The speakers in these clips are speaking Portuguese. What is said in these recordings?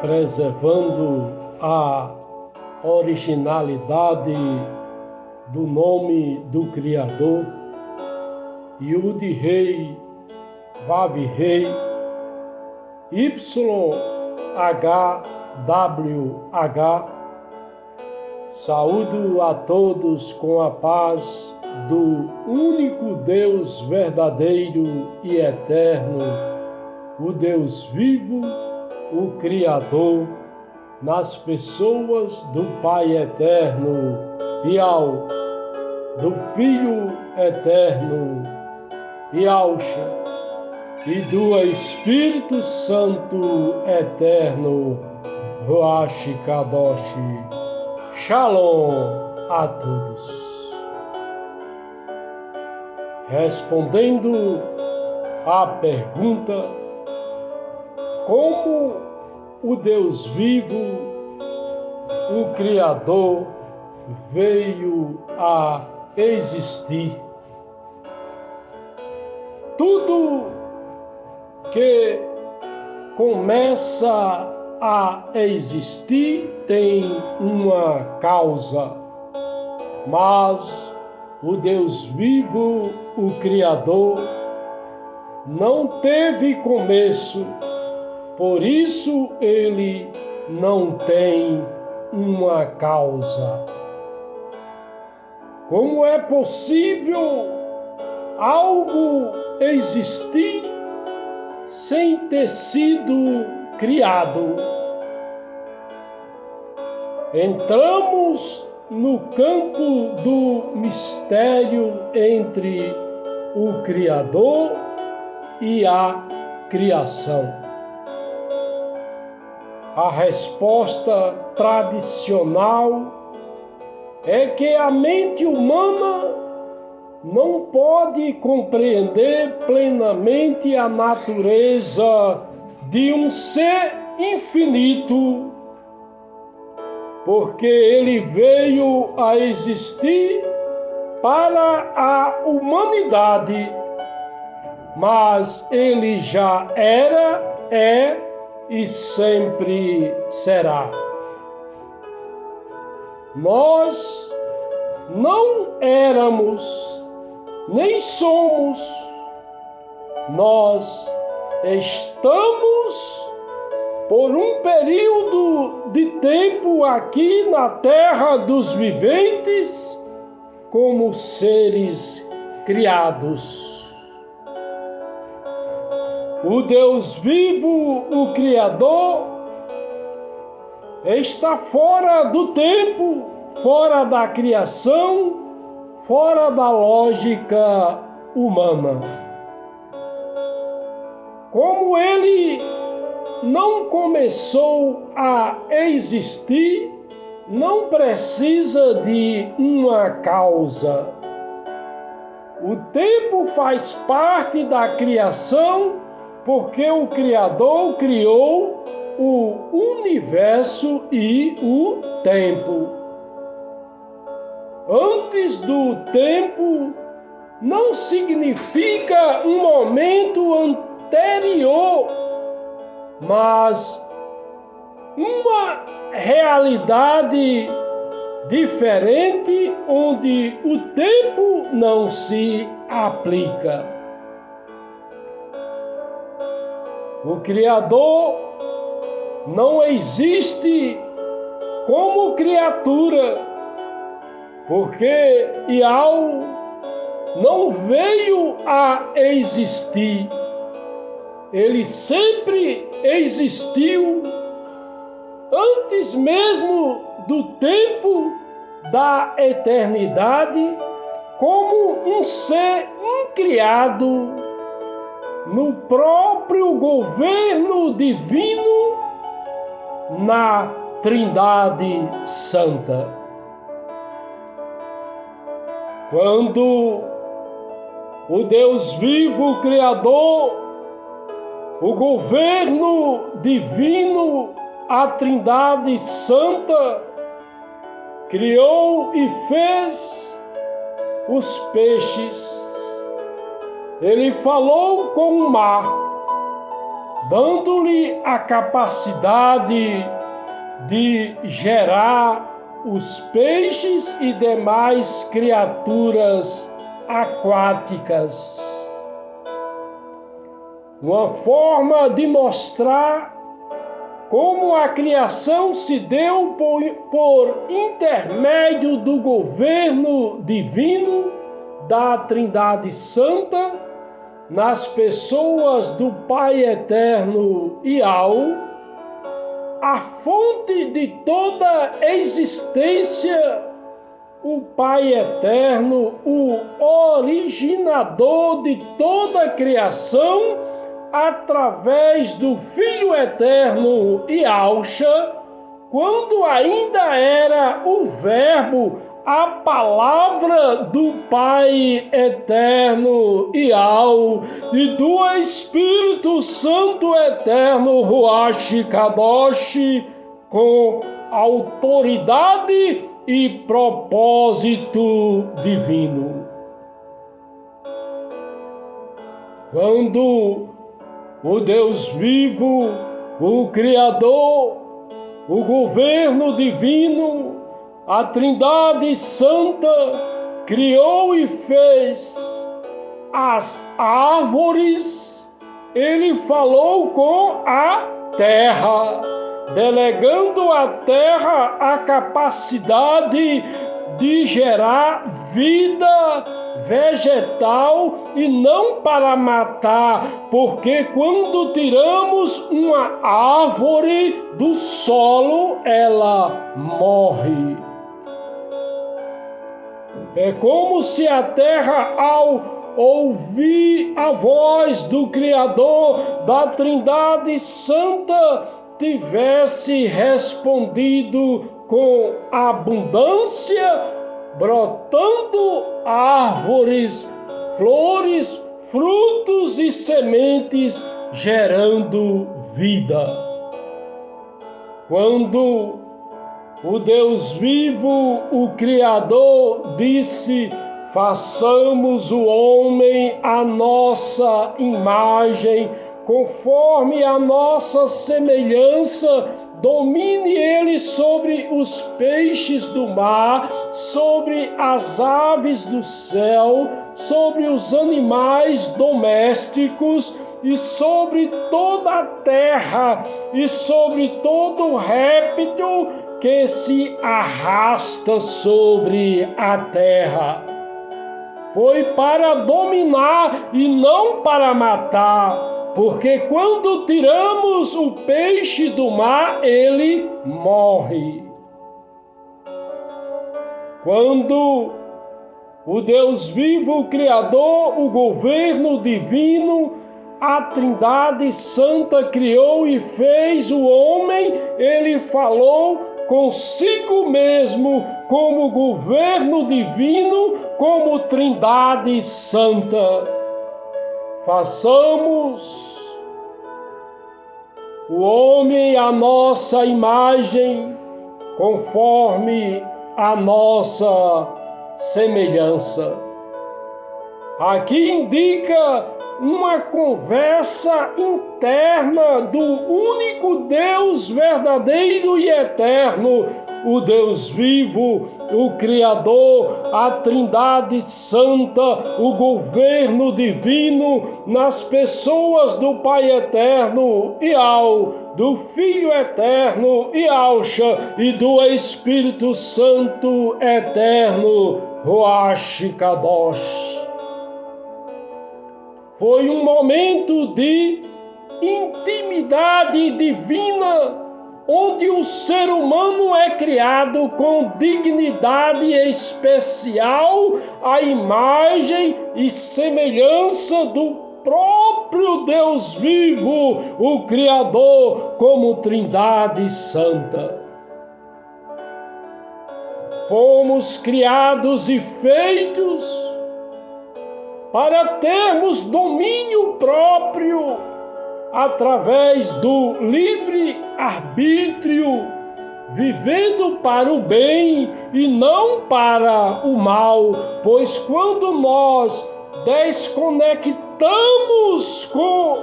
preservando a originalidade do nome do Criador, Yud-Rei, Vav-Rei, YHWH. Saúdo a todos com a paz do único Deus verdadeiro e eterno, o Deus vivo, o Criador, nas pessoas do Pai eterno e do Filho eterno, Yahusha, e do Espírito Santo eterno, Ruach Kadosh. Shalom a todos. Respondendo à pergunta: como o Deus vivo, o Criador, veio a existir? Tudo que começa a existir tem uma causa, mas o Deus vivo, o Criador, não teve começo, por isso ele não tem uma causa. Como é possível algo existir sem ter sido criado? Entramos no campo do mistério entre o Criador e a criação. A resposta tradicional é que a mente humana não pode compreender plenamente a natureza de um ser infinito, porque ele veio a existir para a humanidade, mas ele já era, é e sempre será. Nós não éramos, nem somos, nós estamos por um período de tempo aqui na terra dos viventes como seres criados. O Deus vivo, o Criador, está fora do tempo, fora da criação, fora da lógica humana. Como ele não começou a existir, não precisa de uma causa. O tempo faz parte da criação, porque o Criador criou o universo e o tempo. Antes do tempo não significa um momento anterior, mas uma realidade diferente onde o tempo não se aplica. O Criador não existe como criatura, porque Yahweh não veio a existir. Ele sempre existiu antes mesmo do tempo da eternidade, como um ser incriado no próprio governo divino na Trindade Santa. Quando o Deus vivo, Criador, o governo divino, a Trindade Santa, criou e fez os peixes. Ele falou com o mar, dando-lhe a capacidade de gerar os peixes e demais criaturas aquáticas. Uma forma de mostrar como a criação se deu por intermédio do governo divino da Trindade Santa, nas pessoas do Pai Eterno Yahó, a fonte de toda existência, o Pai Eterno, o originador de toda a criação, através do Filho Eterno Yahshua, quando ainda era o Verbo, a palavra do Pai Eterno Yahó e do Espírito Santo Eterno Ruach Kadosh, com autoridade e propósito divino. Quando o Deus vivo, o Criador, o governo divino, a Trindade Santa criou e fez as árvores, ele falou com a terra, delegando à terra a capacidade de gerar vida vegetal e não para matar, porque quando tiramos uma árvore do solo, ela morre. É como se a terra, ao ouvir a voz do Criador da Trindade Santa, tivesse respondido com abundância, brotando árvores, flores, frutos e sementes, gerando vida. Quando o Deus vivo, o Criador, disse: façamos o homem à nossa imagem, conforme a nossa semelhança, domine ele sobre os peixes do mar, sobre as aves do céu, sobre os animais domésticos e sobre toda a terra e sobre todo réptil que se arrasta sobre a terra. Foi para dominar e não para matar, porque quando tiramos o peixe do mar, ele morre. Quando o Deus vivo, o Criador, o governo divino, a Trindade Santa criou e fez o homem, ele falou consigo mesmo, como governo divino, como Trindade Santa. Façamos o homem à nossa imagem, conforme a nossa semelhança. Aqui indica uma conversa interna do único Deus verdadeiro e eterno, o Deus vivo, o Criador, a Trindade Santa, o governo divino, nas pessoas do Pai Eterno Yahó, do Filho Eterno Yahshua e do Espírito Santo Eterno Ruach Kadosh. Foi um momento de intimidade divina, onde o ser humano é criado com dignidade especial, à imagem e semelhança do próprio Deus vivo, o Criador, como Trindade Santa. Fomos criados e feitos para termos domínio próprio através do livre arbítrio, vivendo para o bem e não para o mal, pois quando nós desconectamos com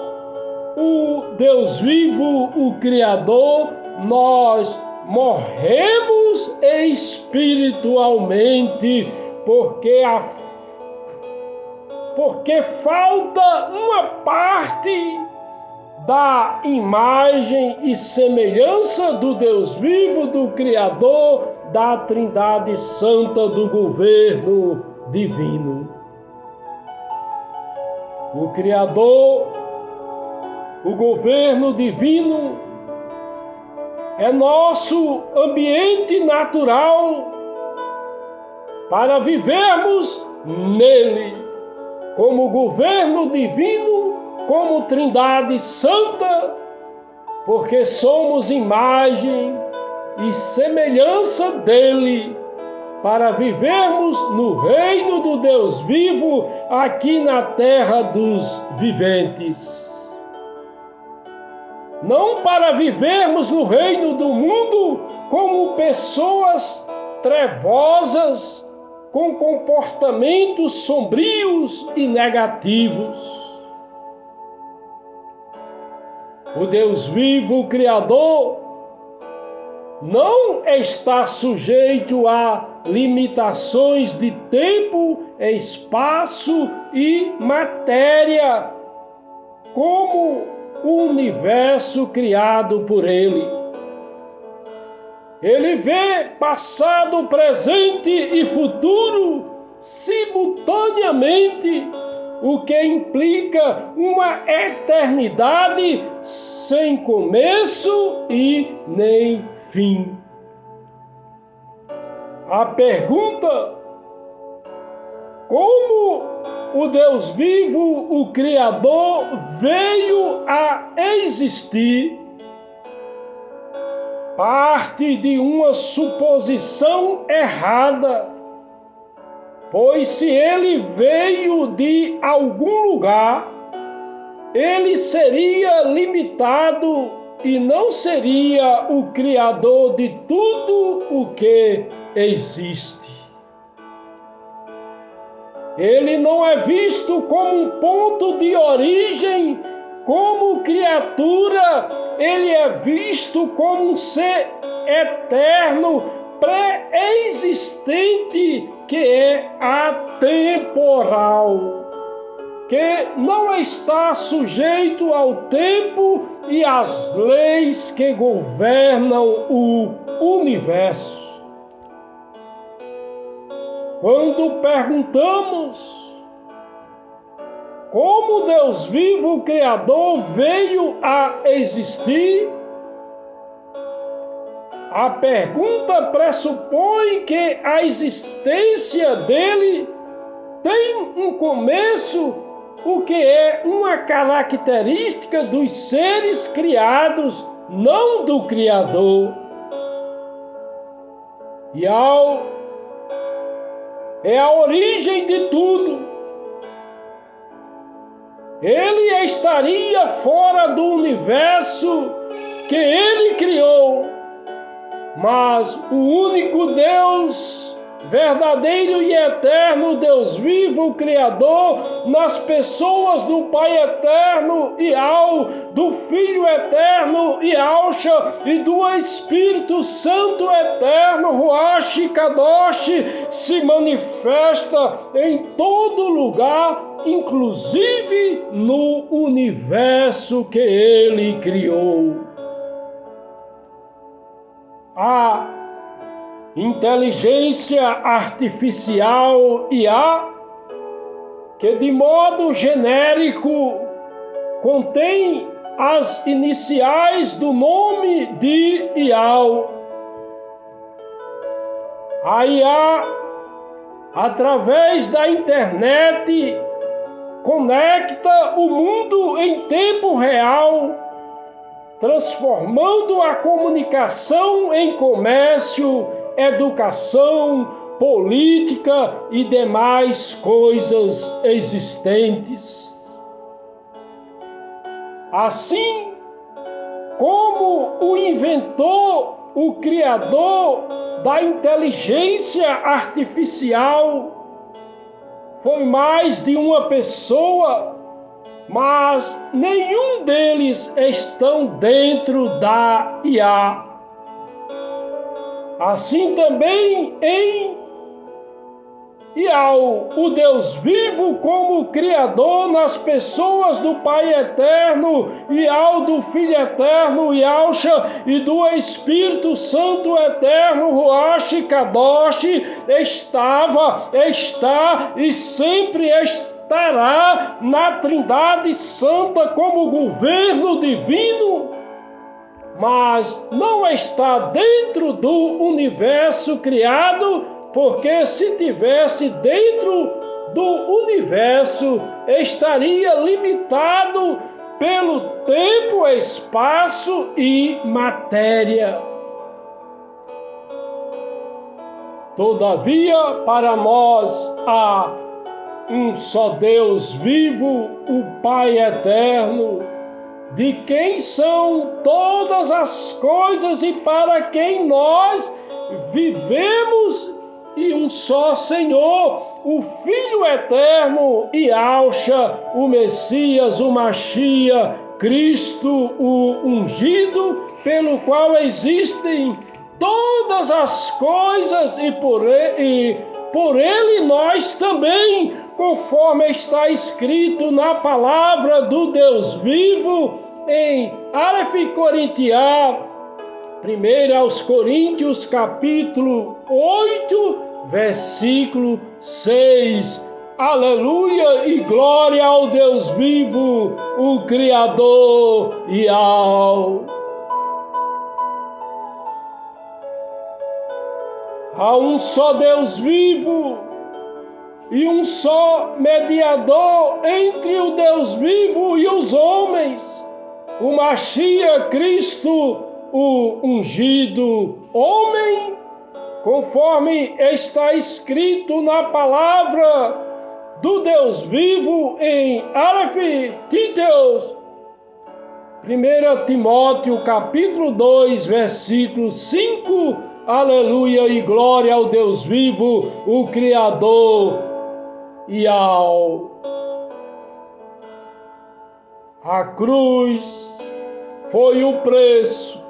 o Deus vivo, o Criador, nós morremos espiritualmente, porque falta uma parte da imagem e semelhança do Deus vivo, do Criador, da Trindade Santa, do governo divino. O Criador, o governo divino, é nosso ambiente natural para vivermos nele, como governo divino, como Trindade Santa, porque somos imagem e semelhança dele, para vivermos no reino do Deus vivo, aqui na terra dos viventes. Não para vivermos no reino do mundo como pessoas trevosas, com comportamentos sombrios e negativos. O Deus vivo, o Criador, não está sujeito a limitações de tempo, espaço e matéria, como o universo criado por Ele. Ele vê passado, presente e futuro simultaneamente, o que implica uma eternidade sem começo e nem fim. A pergunta: como o Deus vivo, o Criador, veio a existir, parte de uma suposição errada, pois se ele veio de algum lugar, ele seria limitado e não seria o Criador de tudo o que existe. Ele não é visto como um ponto de origem, como criatura, ele é visto como um ser eterno, pré-existente, que é atemporal, que não está sujeito ao tempo e às leis que governam o universo. Quando perguntamos como Deus vivo, o Criador, veio a existir, a pergunta pressupõe que a existência dele tem um começo, o que é uma característica dos seres criados, não do Criador. E é a origem de tudo. Ele estaria fora do universo que ele criou, mas o único Deus, verdadeiro e eterno, Deus vivo, o Criador, nas pessoas do Pai eterno e do Filho eterno e e do Espírito Santo eterno, Ruach Kadosh, se manifesta em todo lugar, inclusive no universo que ele criou. A inteligência artificial IA, que de modo genérico contém as iniciais do nome de IAL. A IA, através da internet, conecta o mundo em tempo real, transformando a comunicação em comércio, educação, política e demais coisas existentes. Assim como o inventor, o criador da inteligência artificial foi mais de uma pessoa, mas nenhum deles estão dentro da IA. Assim também em Iau, o Deus vivo como Criador nas pessoas do Pai Eterno, Iau do Filho Eterno, Iauxa, e do Espírito Santo Eterno, Ruach Kadosh, estava, está e sempre estará na Trindade Santa como governo divino, mas não está dentro do universo criado, porque se tivesse dentro do universo, estaria limitado pelo tempo, espaço e matéria. Todavia, para nós há um só Deus vivo, o Pai eterno, de quem são todas as coisas e para quem nós vivemos, e um só Senhor, o Filho eterno, Iauxa, o Messias, o Machia, Cristo, o ungido, pelo qual existem todas as coisas e por ele nós também, conforme está escrito na palavra do Deus vivo em Aleph Corintiá, 1 aos Coríntios, capítulo 8, versículo 6. Aleluia e glória ao Deus vivo, o Criador e Há um só Deus vivo e um só mediador entre o Deus vivo e os homens, o Machia, Cristo, o ungido, homem, conforme está escrito na palavra do Deus vivo em Aleph Títeos, 1 Timóteo capítulo 2, versículo 5, aleluia e glória ao Deus vivo, o Criador e a cruz foi o preço,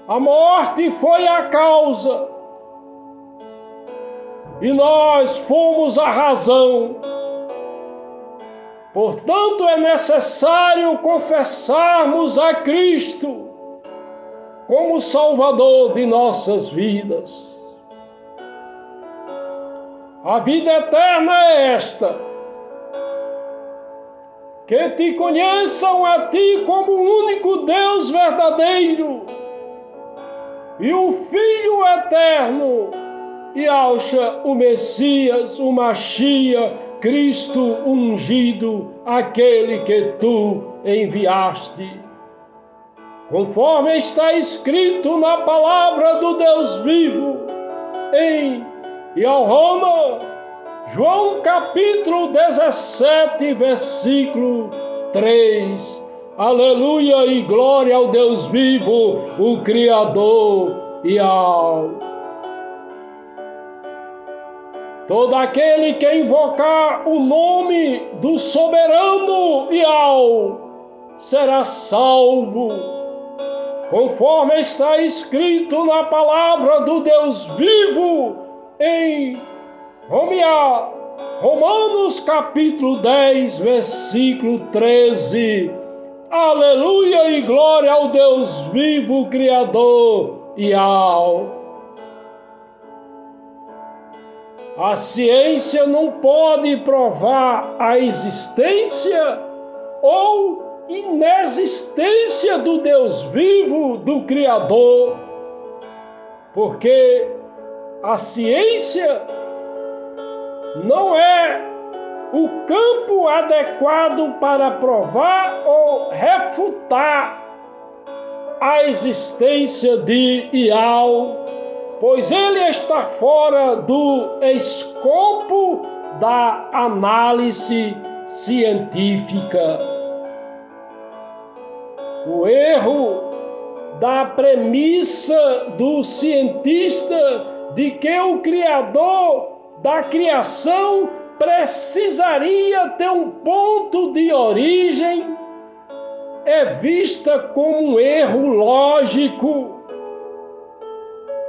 a morte foi a causa, e nós fomos a razão. Portanto, é necessário confessarmos a Cristo como Salvador de nossas vidas. A vida eterna é esta: que te conheçam a ti como o único Deus verdadeiro e o Filho eterno, Iauxa, o Messias, o Machia, Cristo ungido, aquele que tu enviaste. Conforme está escrito na palavra do Deus vivo, em Roma, João capítulo 17, versículo 3. Aleluia e glória ao Deus vivo, o Criador e todo aquele que invocar o nome do soberano será salvo, conforme está escrito na palavra do Deus vivo em Romanos capítulo 10, versículo 13. Aleluia e glória ao Deus vivo, Criador e A ciência não pode provar a existência ou inexistência do Deus vivo, do Criador, porque a ciência não é o campo adequado para provar ou refutar a existência de Iau, pois ele está fora do escopo da análise científica. O erro da premissa do cientista de que o Criador da criação precisaria ter um ponto de origem é vista como um erro lógico,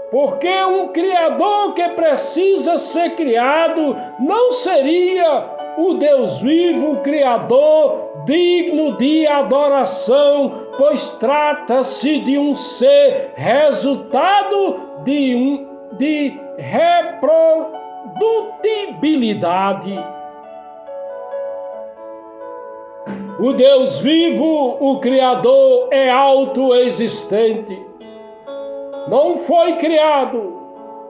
porque um Criador que precisa ser criado não seria o Deus vivo, Criador, digno de adoração, pois trata-se de um ser resultado de reprodutibilidade. O Deus vivo, o Criador, é autoexistente. Não foi criado,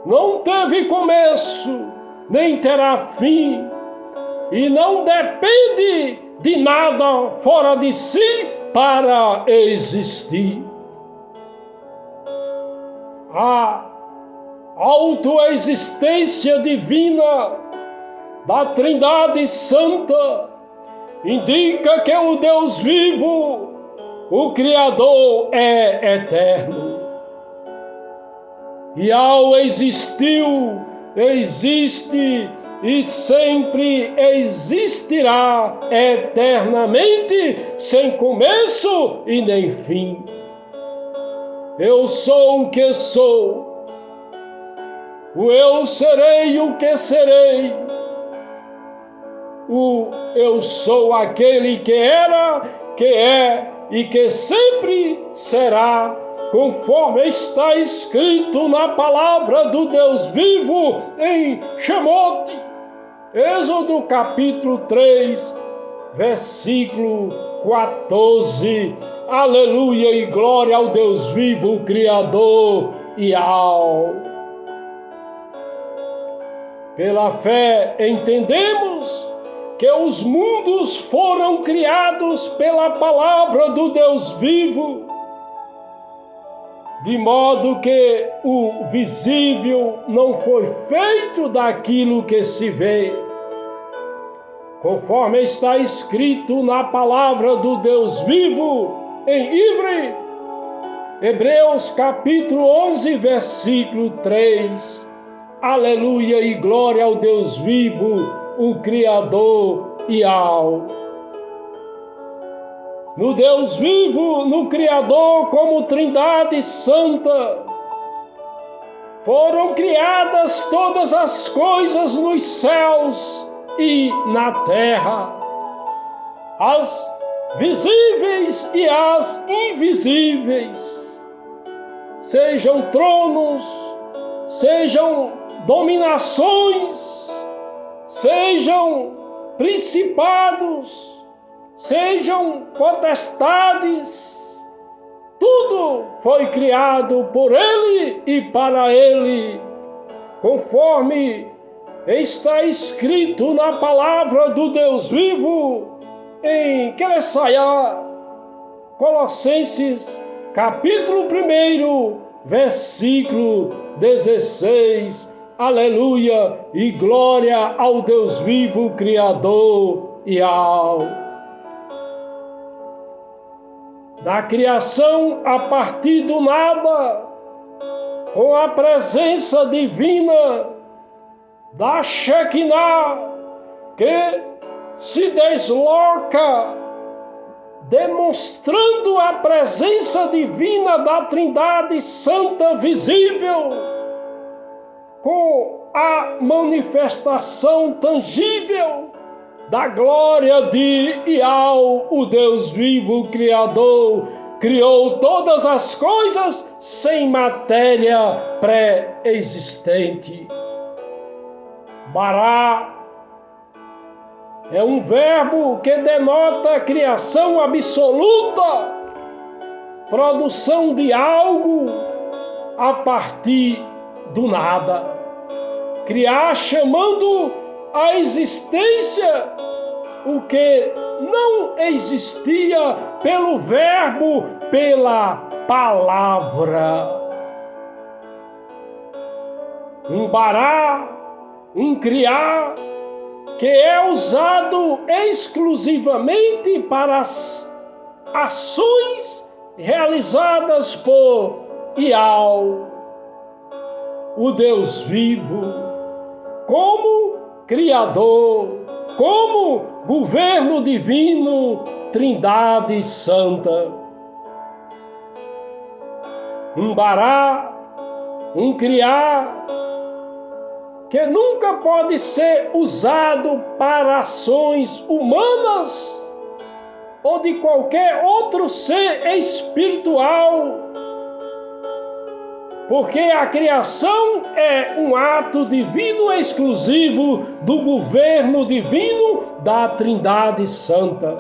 não teve começo, nem terá fim, e não depende de nada fora de si para existir. A autoexistência divina da Trindade Santa indica que o Deus vivo, o Criador, é eterno. E ao existiu, existe e sempre existirá eternamente, sem começo e nem fim. Eu sou o que sou, o eu serei o que serei, o eu sou aquele que era, que é e que sempre será, conforme está escrito na palavra do Deus vivo em Shemote, Êxodo capítulo 3, versículo 14. Aleluia e glória ao Deus vivo, Criador e ao. Pela fé entendemos que os mundos foram criados pela palavra do Deus vivo, de modo que o visível não foi feito daquilo que se vê, conforme está escrito na palavra do Deus vivo em Hebreus capítulo 11, versículo 3. Aleluia e glória ao Deus vivo, o Criador e ao. No Deus vivo, no Criador como Trindade Santa, foram criadas todas as coisas nos céus e na terra, as visíveis e as invisíveis, sejam tronos, sejam dominações, sejam principados, sejam potestades, tudo foi criado por Ele e para Ele, conforme está escrito na palavra do Deus vivo em Colossenses capítulo 1, versículo 16. Aleluia e glória ao Deus vivo, Criador e ao. Da criação a partir do nada, com a presença divina da Shekinah, que se desloca, demonstrando a presença divina da Trindade Santa visível, com a manifestação tangível da glória de Iau, o Deus vivo Criador, criou todas as coisas sem matéria pré-existente. Bará é um verbo que denota a criação absoluta, produção de algo a partir do nada. Criar chamando a existência o que não existia pelo verbo, pela palavra. Um bará, um criar, que é usado exclusivamente para as ações realizadas por Iau, o Deus vivo, como Criador, como governo divino, Trindade Santa. Um bará, um criar, que nunca pode ser usado para ações humanas ou de qualquer outro ser espiritual, porque a criação é um ato divino exclusivo do governo divino da Trindade Santa.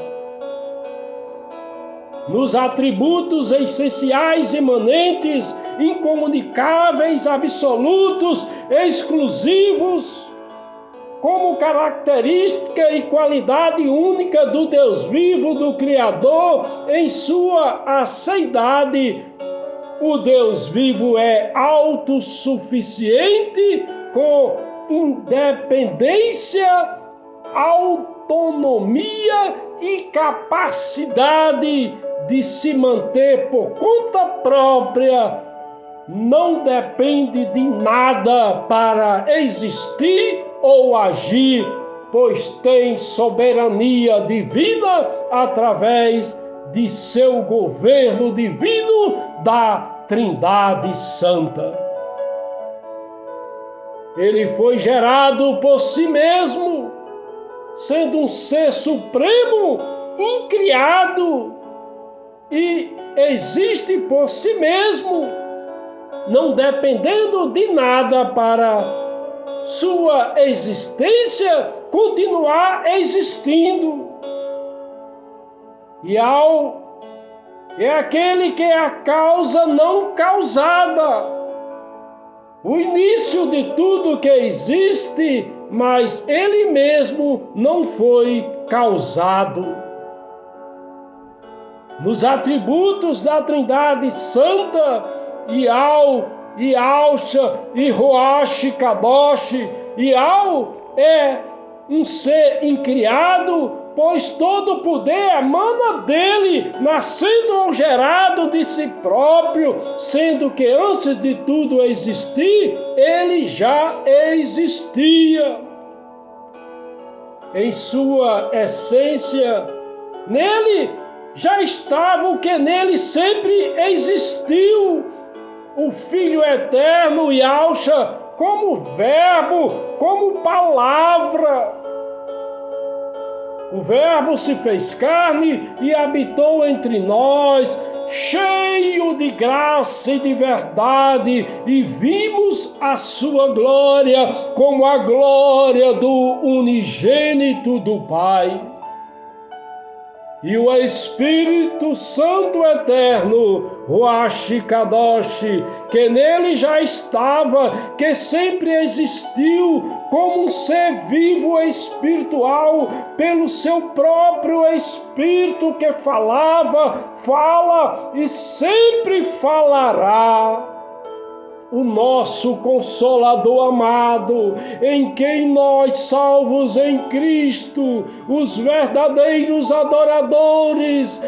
Nos atributos essenciais, imanentes, incomunicáveis, absolutos, exclusivos, como característica e qualidade única do Deus vivo, do Criador, em sua aceidade, o Deus vivo é autossuficiente, com independência, autonomia e capacidade de se manter por conta própria, não depende de nada para existir ou agir, pois tem soberania divina através de seu governo divino da Trindade Santa. Ele foi gerado por si mesmo, sendo um ser supremo, incriado, e existe por si mesmo, não dependendo de nada para sua existência continuar existindo. E é aquele que é a causa não causada, o início de tudo que existe, mas ele mesmo não foi causado. Nos atributos da Trindade Santa, Yahusha e Ruach Kadosh, Yahweh é um ser incriado, pois todo o poder emana dele, nascendo ou gerado de si próprio, sendo que antes de tudo existir, ele já existia. Em sua essência, nele já estava o que nele sempre existiu, o Filho Eterno, Yahusha, como verbo, como palavra. O verbo se fez carne e habitou entre nós, cheio de graça e de verdade, e vimos a sua glória como a glória do unigênito do Pai. E o Espírito Santo Eterno, Ruach Kadosh, que nele já estava, que sempre existiu como um ser vivo espiritual, pelo seu próprio Espírito que falava, fala e sempre falará. O nosso Consolador amado, em quem nós, salvos em Cristo, os verdadeiros adoradores,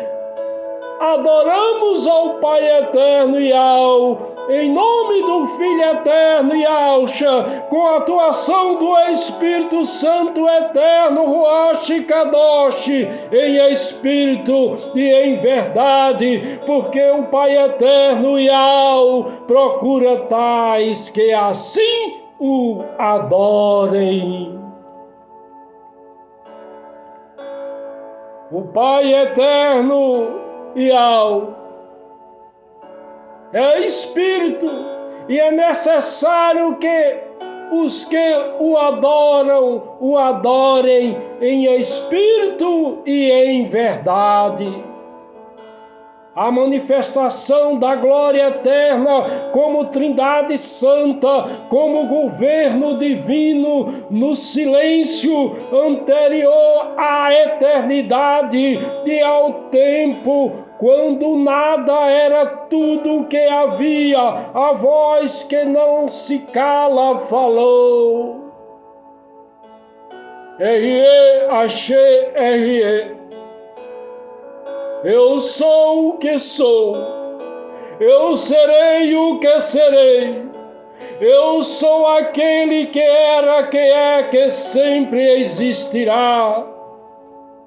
adoramos ao Pai Eterno Yahweh, em nome do Filho Eterno Yahusha, com a atuação do Espírito Santo Eterno Ruach Kadosh, em espírito e em verdade, porque o Pai Eterno Yahweh procura tais que assim o adorem. O Pai Eterno Yahweh é Espírito, e é necessário que os que o adoram, o adorem em Espírito e em verdade. A manifestação da glória eterna como Trindade Santa, como governo divino no silêncio anterior à eternidade e ao tempo, quando nada era tudo o que havia, a voz que não se cala falou. Erie, Axé, Erie. Eu sou o que sou, eu serei o que serei, Eu sou aquele que era, que é, que sempre existirá,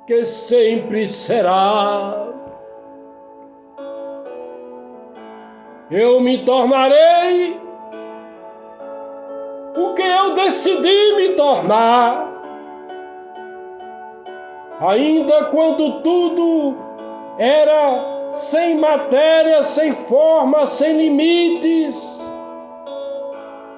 que sempre será. Eu me tornarei o que eu decidi me tornar. Ainda quando tudo era sem matéria, sem forma, sem limites,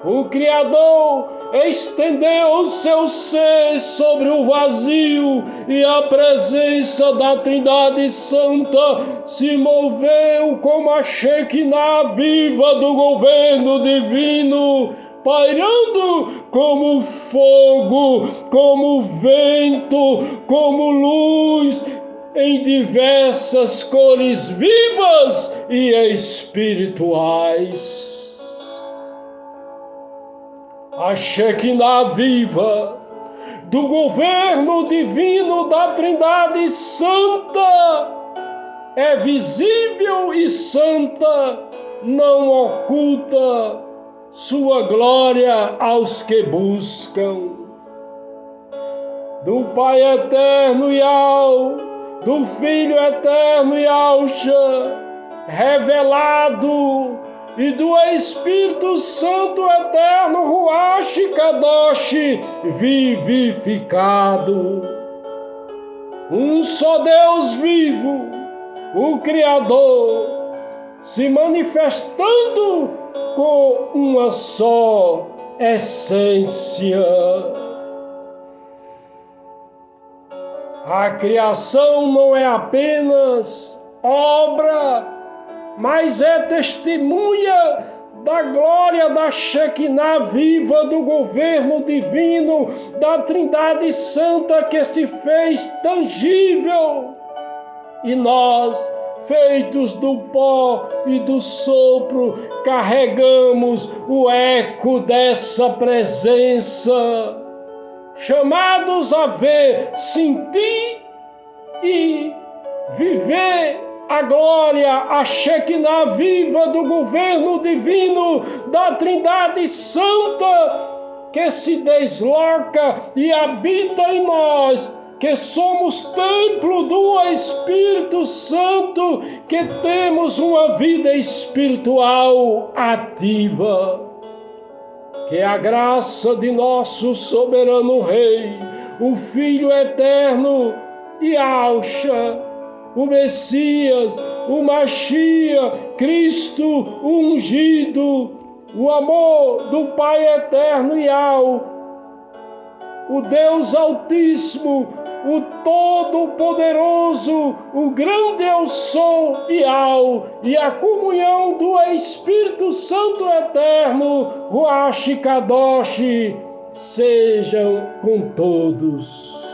o Criador estendeu o seu ser sobre o vazio e a presença da Trindade Santa se moveu como a Shekinah viva do governo divino, pairando como fogo, como vento, como luz, em diversas cores vivas e espirituais. A Shekinah viva do governo divino da Trindade Santa é visível e santa, não oculta sua glória aos que buscam. Do Pai eterno do Filho eterno Yahshua, revelado, e do Espírito Santo eterno Ruach Kadosh, vivificado. Um só Deus vivo, o Criador, se manifestando com uma só essência. A criação não é apenas obra, mas é testemunha da glória da Shekinah viva do governo divino da Trindade Santa que se fez tangível. E nós, feitos do pó e do sopro, carregamos o eco dessa presença, chamados a ver, sentir e viver a glória, a Shekinah viva do governo divino da Trindade Santa, que se desloca e habita em nós, que somos templo do Espírito Santo, que temos uma vida espiritual ativa. Que a graça de nosso soberano Rei, o Filho eterno Yahshua, o Messias, o Mashiach, Cristo ungido, o amor do Pai eterno Yahweh, o Deus Altíssimo, o Todo-Poderoso, o grande Eu Sou Yahweh, e a comunhão do Espírito Santo eterno, Ruach Kadosh, sejam com todos.